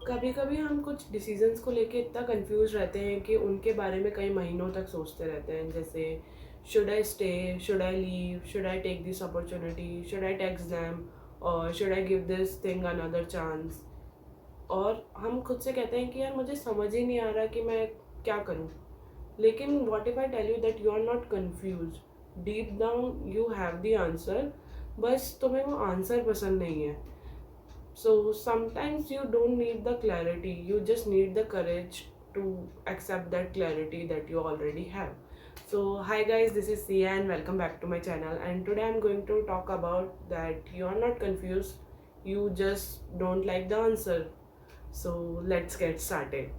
कभी कभी हम कुछ डिसीजंस को लेके इतना कंफ्यूज रहते हैं कि उनके बारे में कई महीनों तक सोचते रहते हैं। जैसे should I stay, should I leave, should I take this opportunity, should I takes them, और should I give this thing another chance. और हम खुद से कहते हैं कि यार मुझे समझ ही नहीं आ रहा कि मैं क्या करूँ। लेकिन what if I tell you that you are not confuse, deep down you have the answer, बस तुम्हें वो आंसर पसंद नहीं है। So sometimes you don't need the clarity, you just need the courage to accept that clarity that you already have. So hi guys, this is Sia and welcome back to my channel, and today I'm going to talk about that you are not confused, you just don't like the answer. So let's get started.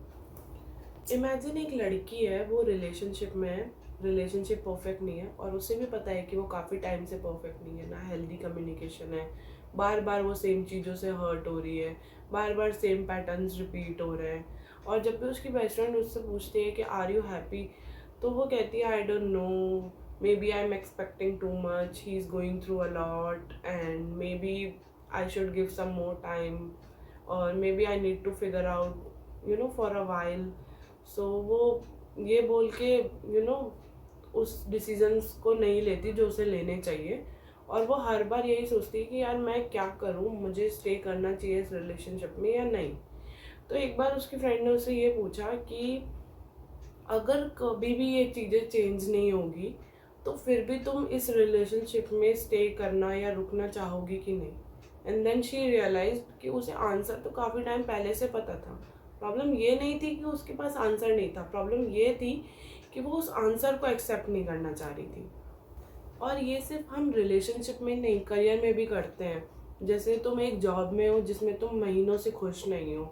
Imagine एक लड़की है, वो relationship में है, relationship perfect नहीं है और उसे भी पता है कि वो काफ़ी टाइम से परफेक्ट नहीं है, ना हेल्दी कम्युनिकेशन है, बार बार वो सेम चीज़ों से हर्ट हो रही है, बार बार सेम पैटर्न्स रिपीट हो रहे हैं। और जब भी उसकी बेस्ट फ्रेंड उससे पूछती है कि आर यू हैप्पी, तो वो कहती है I don't know, maybe I am expecting too much, he is going through a lot and maybe I should give some more time, और maybe I need to figure out for a while. So वो ये बोल के उस decisions को नहीं लेती जो उसे लेने चाहिए, और वो हर बार यही सोचती है कि यार मैं क्या करूँ, मुझे स्टे करना चाहिए इस रिलेशनशिप में या नहीं। तो एक बार उसकी फ्रेंड ने उससे ये पूछा कि अगर कभी भी ये चीज़ें चेंज नहीं होगी तो फिर भी तुम इस रिलेशनशिप में स्टे करना या रुकना चाहोगी कि नहीं। एंड देन शी रियलाइज कि उसे आंसर तो काफ़ी टाइम पहले से पता था। प्रॉब्लम ये नहीं थी कि उसके पास आंसर नहीं था, प्रॉब्लम ये थी कि वो उस आंसर को एक्सेप्ट नहीं करना चाह रही थी। और ये सिर्फ हम रिलेशनशिप में नहीं, करियर में भी करते हैं। जैसे तुम एक जॉब में हो जिसमें तुम महीनों से खुश नहीं हो,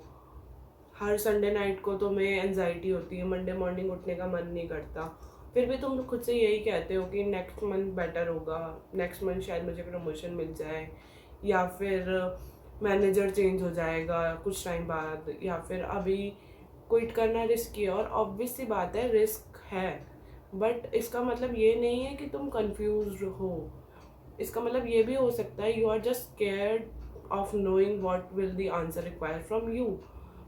हर संडे नाइट को तुम्हें एनजाइटी होती है, मंडे मॉर्निंग उठने का मन नहीं करता, फिर भी तुम खुद से यही कहते हो कि नेक्स्ट मंथ बेटर होगा, नेक्स्ट मंथ शायद मुझे प्रमोशन मिल जाए, या फिर मैनेजर चेंज हो जाएगा कुछ टाइम बाद, या फिर अभी क्विट करना रिस्की है। और ऑब्वियस सी बात है, रिस्क है, बट इसका मतलब ये नहीं है कि तुम कंफ्यूज हो। इसका मतलब ये भी हो सकता है you are just scared of knowing what will the answer require from you,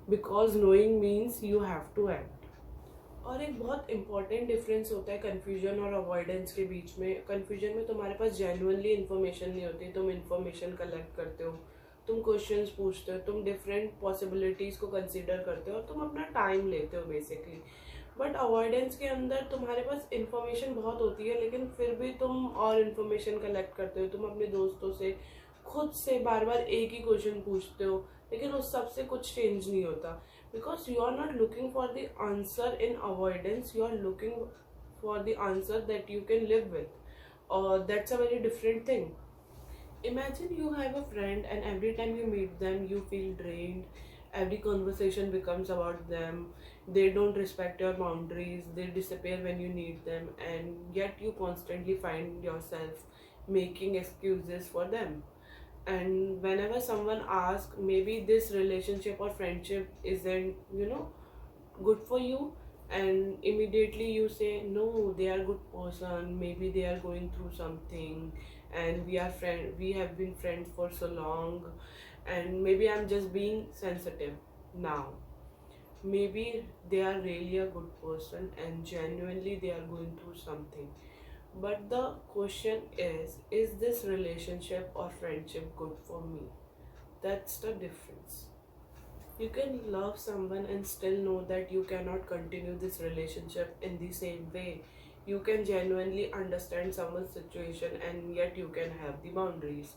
because knowing means you have to act. और एक बहुत इंपॉर्टेंट डिफरेंस होता है कन्फ्यूजन और अवॉइडेंस के बीच में। कन्फ्यूजन में तुम्हारे पास जेन्युइनली इन्फॉर्मेशन नहीं होती, तुम इन्फॉर्मेशन कलेक्ट करते हो, तुम क्वेश्चंस पूछते हो, तुम डिफरेंट पॉसिबिलिटीज़ को कंसीडर करते हो और तुम अपना टाइम लेते हो बेसिकली। बट अवॉइडेंस के अंदर तुम्हारे पास इन्फॉर्मेशन बहुत होती है, लेकिन फिर भी तुम और इन्फॉर्मेशन कलेक्ट करते हो, तुम अपने दोस्तों से, खुद से बार बार एक ही क्वेश्चन पूछते हो, लेकिन उस सबसे कुछ चेंज नहीं होता। Because you are not looking for the answer in avoidance, you are looking for the answer that you can live with, और that's a very different thing. Imagine you have a friend and every time you meet them you feel drained. Every conversation becomes about them. They don't respect your boundaries. They disappear when you need them, and yet you constantly find yourself making excuses for them. And whenever someone asks, maybe this relationship or friendship isn't, good for you, and immediately you say no, they are good person, maybe they are going through something, and we have been friends for so long, and maybe I'm just being sensitive now. Maybe they are really a good person and genuinely they are going through something. But the question is this relationship or friendship good for me? That's the difference. You can love someone and still know that you cannot continue this relationship in the same way. You can genuinely understand someone's situation and yet you can have the boundaries.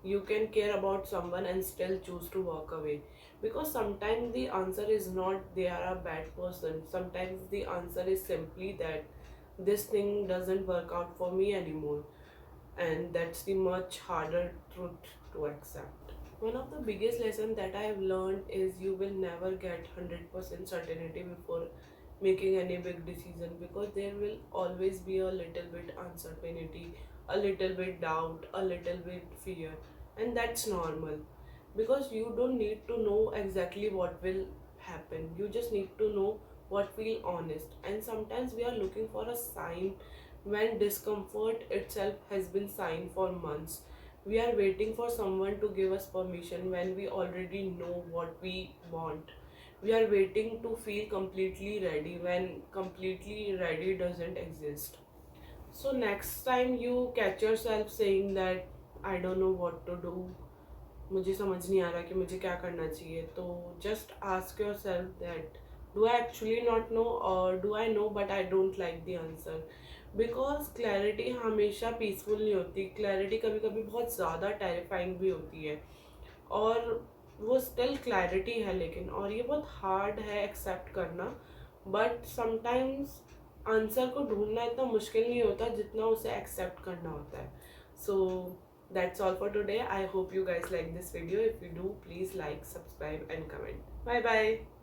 You can care about someone and still choose to walk away. Because sometimes the answer is not they are a bad person. Sometimes the answer is simply that this thing doesn't work out for me anymore. And that's the much harder truth to accept. One of the biggest lessons that I have learned is you will never get 100% certainty before making any big decision, because there will always be a little bit uncertainty, a little bit doubt, a little bit fear, and that's normal, because you don't need to know exactly what will happen. You just need to know what feel honest. And sometimes we are looking for a sign when discomfort itself has been sign for months. We are waiting for someone to give us permission when we already know what we want. We are waiting to feel completely ready when completely ready doesn't exist. So next time you catch yourself saying that I don't know what to do, मुझे समझ नहीं आ रहा कि मुझे क्या करना चाहिए, तो just ask yourself that do I actually not know or do I know but I don't like the answer. Because clarity हमेशा पीसफुल नहीं होती, क्लैरिटी कभी कभी बहुत ज़्यादा टेरिफाइंग भी होती है. और वो स्टिल क्लैरिटी है लेकिन, और ये बहुत हार्ड है एक्सेप्ट करना. बट समटाइम्स आंसर को ढूंढना इतना मुश्किल नहीं होता जितना उसे एक्सेप्ट करना होता है. सो that's all for today. I hope you guys like this video. If you do, please like, subscribe and comment. Bye bye.